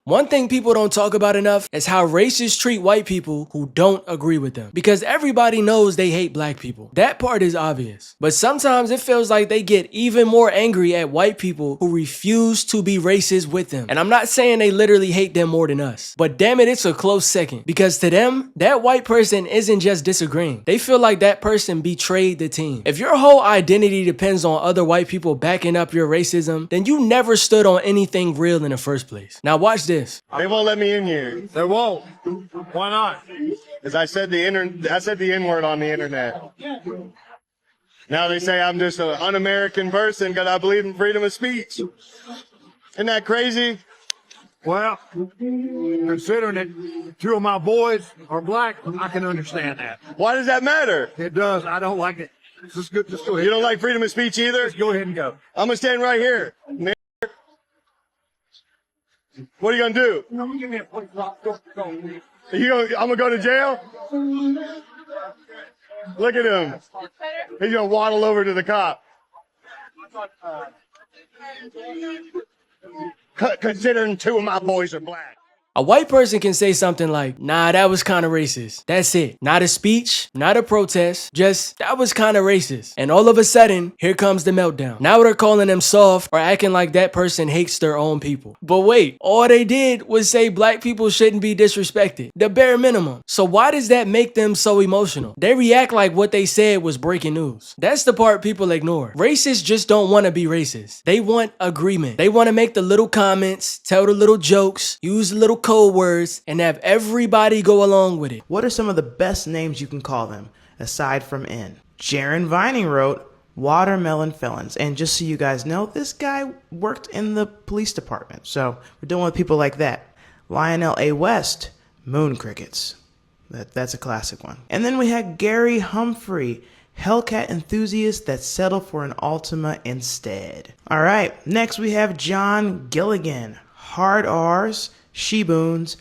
One thing people don't talk about enough is how racists treat white people who don't agree with them. Because everybody knows they hate black people. That part is obvious. But sometimes it feels like they get even more angry at white people who refuse to be racist with them. And I'm not saying they literally hate them more than us. But damn it, it's a close second. Because to them, that white person isn't just disagreeing. They feel like that person betrayed the team. If your whole identity depends on other white people backing up your racism, then you never stood on anything real in the first place. Now watch this. They won't let me in here. They won't. Why not? Because I said the N-word on the internet. Now they say I'm just an un-American person because I believe in freedom of speech. Isn't that crazy? Well, considering that two of my boys are black, I can understand that. Why does that matter? It does. I don't like it. Just go ahead. You don't like freedom of speech either? Just go ahead and go. I'm going to stand right here. What are you going to do? Give me a quick rock. I'm going to go to jail? Look at him. He's going to waddle over to the cop. Considering two of my boys are black. A white person can say something like, nah, that was kind of racist. That's it. Not a speech, not a protest, just that was kind of racist. And all of a sudden, here comes the meltdown. Now they're calling them soft or acting like that person hates their own people. But wait, all they did was say black people shouldn't be disrespected. The bare minimum. So why does that make them so emotional? They react like what they said was breaking news. That's the part people ignore. Racists just don't want to be racist. They want agreement. They want to make the little comments, tell the little jokes, use the little code words, and have everybody go along with it. What are some of the best names you can call them, aside from N? Jaron Vining wrote, Watermelon Felons. And just so you guys know, this guy worked in the police department. So we're dealing with people like that. Lionel A. West, Moon Crickets. That's a classic one. And then we had Gary Humphrey, Hellcat enthusiast that settled for an Altima instead. All right, next we have John Gilligan, Hard R's, She-Boons,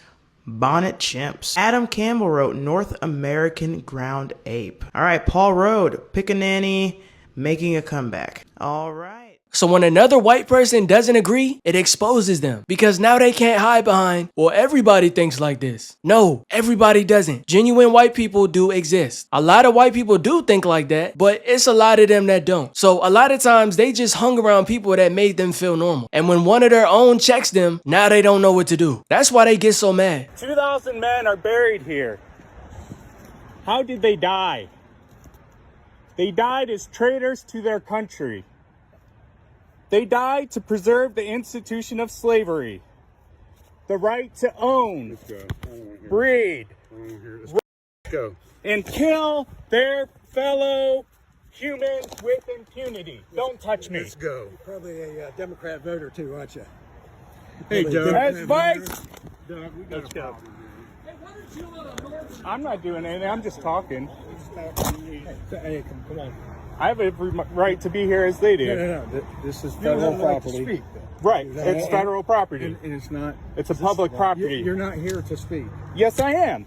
Bonnet Chimps. Adam Campbell wrote North American Ground Ape. All right, Paul Rode, Pick a Nanny, making a comeback. All right. So when another white person doesn't agree, it exposes them because now they can't hide behind, well, everybody thinks like this. No, everybody doesn't. Genuine white people do exist. A lot of white people do think like that, but it's a lot of them that don't. So a lot of times they just hung around people that made them feel normal. And when one of their own checks them, now they don't know what to do. That's why they get so mad. 2,000 men are buried here. How did they die? They died as traitors to their country. They died to preserve the institution of slavery, the right to own, breed, and kill their fellow humans with impunity. Don't touch me. Let's go. You're probably a Democrat voter too, aren't you? Hey, Doug. As vice. Doug, we got a problem. I'm not doing anything. I'm just talking. Hey, come on. I have every right to be here as they do. No. This is federal property. Speak, Right. It's federal property. and it's not. It's a public property. You're not here to speak. Yes, I am.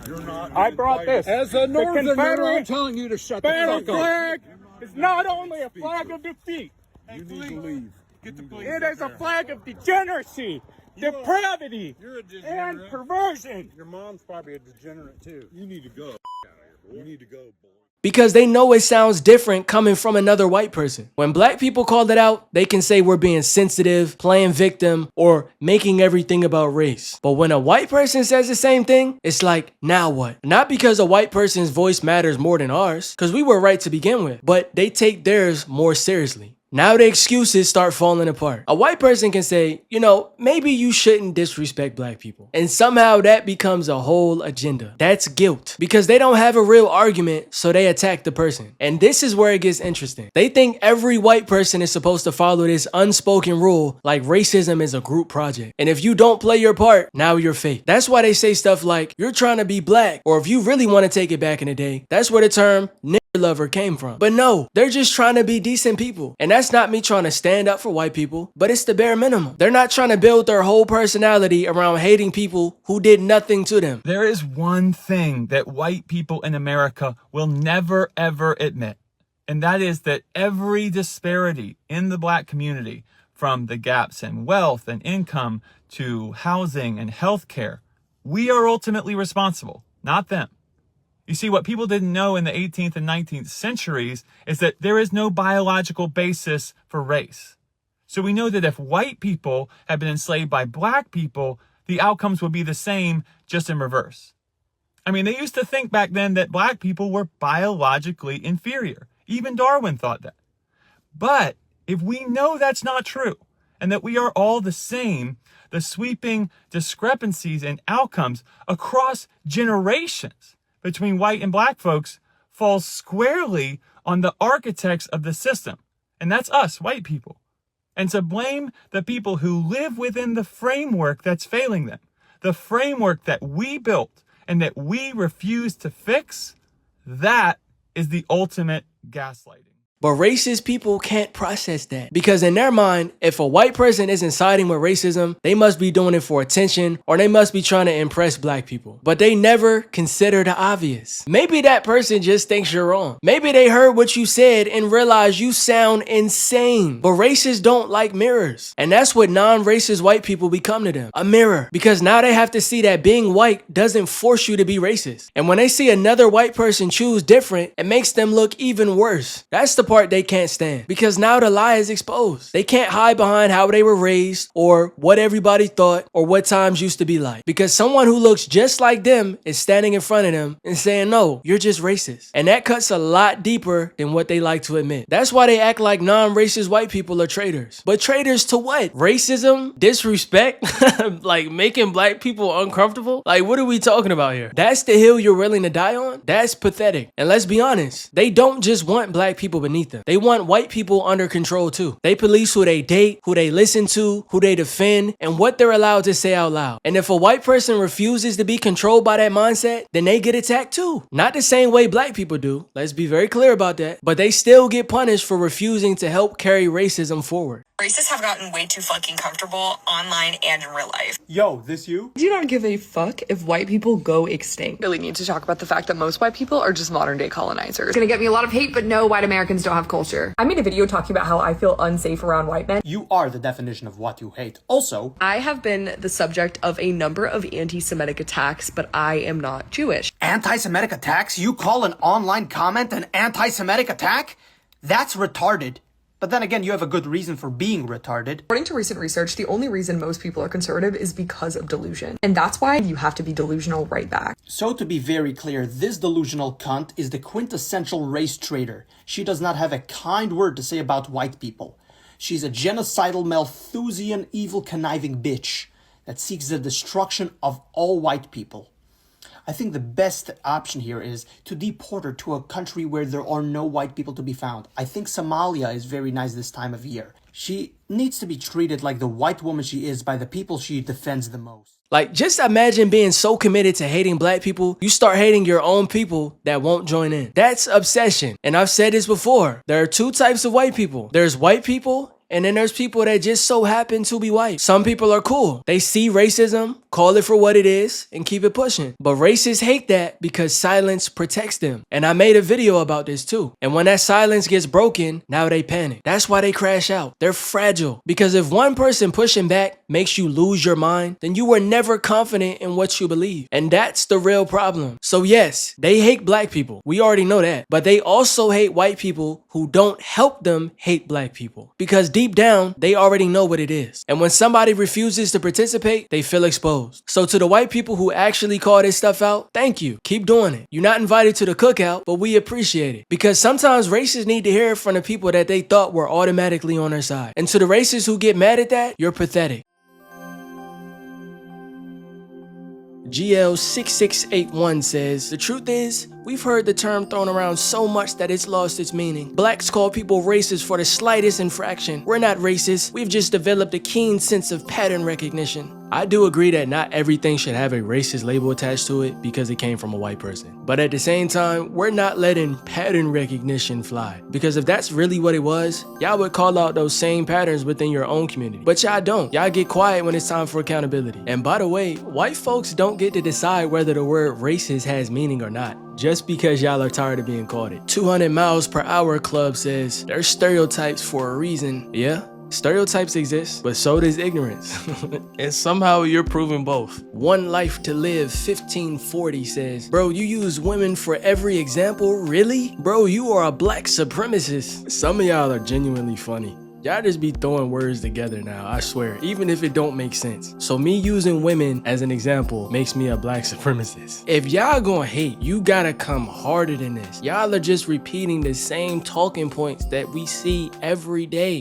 You're not. I brought this. As a northerner, I'm Confederate telling you to shut the battle fuck up. flag is not only a flag of defeat. You need to leave. Get the police. It is a flag of degeneracy, depravity, You're a and degenerate. perversion. Your mom's probably a degenerate too. You need to go. Out of here, boy. You need to go, boy. Because they know it sounds different coming from another white person. When black people call it out, they can say we're being sensitive, playing victim, or making everything about race. But when a white person says the same thing, it's like, now what? Not because a white person's voice matters more than ours, because we were right to begin with, but they take theirs more seriously. Now the excuses start falling apart. A white person can say, you know, maybe you shouldn't disrespect black people. And somehow that becomes a whole agenda. That's guilt. Because they don't have a real argument, so they attack the person. And this is where it gets interesting. They think every white person is supposed to follow this unspoken rule like racism is a group project. And if you don't play your part, now you're fake. That's why they say stuff like, you're trying to be black. Or if you really want to take it back in the day, that's where the term lover came from. But no, they're just trying to be decent people. And that's not me trying to stand up for white people, but it's the bare minimum. They're not trying to build their whole personality around hating people who did nothing to them. There is one thing that white people in America will never ever admit, and that is that every disparity in the black community, from the gaps in wealth and income to housing and healthcare. We are ultimately responsible, not them. You see, what people didn't know in the 18th and 19th centuries is that there is no biological basis for race. So we know that if white people had been enslaved by black people, the outcomes would be the same, just in reverse. I mean, they used to think back then that black people were biologically inferior. Even Darwin thought that. But if we know that's not true, and that we are all the same, the sweeping discrepancies in outcomes across generations between white and black folks falls squarely on the architects of the system. And that's us, white people. And to blame the people who live within the framework that's failing them, the framework that we built and that we refuse to fix, that is the ultimate gaslighting. But racist people can't process that because in their mind, if a white person isn't siding with racism, they must be doing it for attention or they must be trying to impress black people. But they never consider the obvious. Maybe that person just thinks you're wrong. Maybe they heard what you said and realized you sound insane. But racists don't like mirrors. And that's what non-racist white people become to them, a mirror. Because now they have to see that being white doesn't force you to be racist. And when they see another white person choose different, it makes them look even worse. That's the part they can't stand because now the lie is exposed. They can't hide behind how they were raised or what everybody thought or what times used to be like because someone who looks just like them is standing in front of them and saying, no, you're just racist. And that cuts a lot deeper than what they like to admit. That's why they act like non-racist white people are traitors. But traitors to what? Racism? Disrespect? Like making black people uncomfortable? Like what are we talking about here? That's the hill you're willing to die on? That's pathetic. And let's be honest, they don't just want black people beneath them. They want white people under control too. They police who they date, who they listen to, who they defend, and what they're allowed to say out loud. And if a white person refuses to be controlled by that mindset, then they get attacked too. Not the same way black people do. Let's be very clear about that. But they still get punished for refusing to help carry racism forward. Racists have gotten way too fucking comfortable online and in real life. Yo, this you? Do not give a fuck if white people go extinct. Really need to talk about the fact that most white people are just modern day colonizers. It's gonna get me a lot of hate, but no, white Americans don't have culture. I made a video talking about how I feel unsafe around white men. You are the definition of what you hate. Also, I have been the subject of a number of anti-Semitic attacks, but I am not Jewish. anti-Semitic attacks? You call an online comment an anti-Semitic attack? That's retarded. But then again, you have a good reason for being retarded. According to recent research, the only reason most people are conservative is because of delusion. And that's why you have to be delusional right back. So to be very clear, this delusional cunt is the quintessential race traitor. She does not have a kind word to say about white people. She's a genocidal, Malthusian, evil, conniving bitch that seeks the destruction of all white people. I think the best option here is to deport her to a country where there are no white people to be found. I think Somalia is very nice this time of year. She needs to be treated like the white woman she is by the people she defends the most. Like, just imagine being so committed to hating black people, you start hating your own people that won't join in. That's obsession. And I've said this before. There are two types of white people. There's white people, and then there's people that just so happen to be white. Some people are cool. They see racism, call it for what it is, and keep it pushing. But racists hate that because silence protects them. And I made a video about this too. And when that silence gets broken, now they panic. That's why they crash out. They're fragile. Because if one person pushing back makes you lose your mind, then you were never confident in what you believe. And that's the real problem. So yes, they hate black people. We already know that. But they also hate white people who don't help them hate black people. Because deep down, they already know what it is. And when somebody refuses to participate, they feel exposed. So to the white people who actually call this stuff out, thank you. Keep doing it. You're not invited to the cookout, but we appreciate it. Because sometimes racists need to hear it from the people that they thought were automatically on their side. And to the racists who get mad at that, you're pathetic. GL6681 says, the truth is, we've heard the term thrown around so much that it's lost its meaning. Blacks call people racist for the slightest infraction. We're not racist. We've just developed a keen sense of pattern recognition. I do agree that not everything should have a racist label attached to it because it came from a white person. But at the same time, we're not letting pattern recognition fly. Because if that's really what it was, y'all would call out those same patterns within your own community. But y'all don't. Y'all get quiet when it's time for accountability. And by the way, white folks don't get to decide whether the word racist has meaning or not. Just because y'all are tired of being called it. 200 miles per hour club says, there's stereotypes for a reason. Yeah? Stereotypes exist, but so does ignorance. And somehow you're proving both. One Life to Live 1540 says, bro, you use women for every example? Really? Bro, you are a black supremacist. Some of y'all are genuinely funny. Y'all just be throwing words together now, I swear, even if it don't make sense. So me using women as an example makes me a black supremacist. If y'all gonna hate, you gotta come harder than this. Y'all are just repeating the same talking points that we see every day.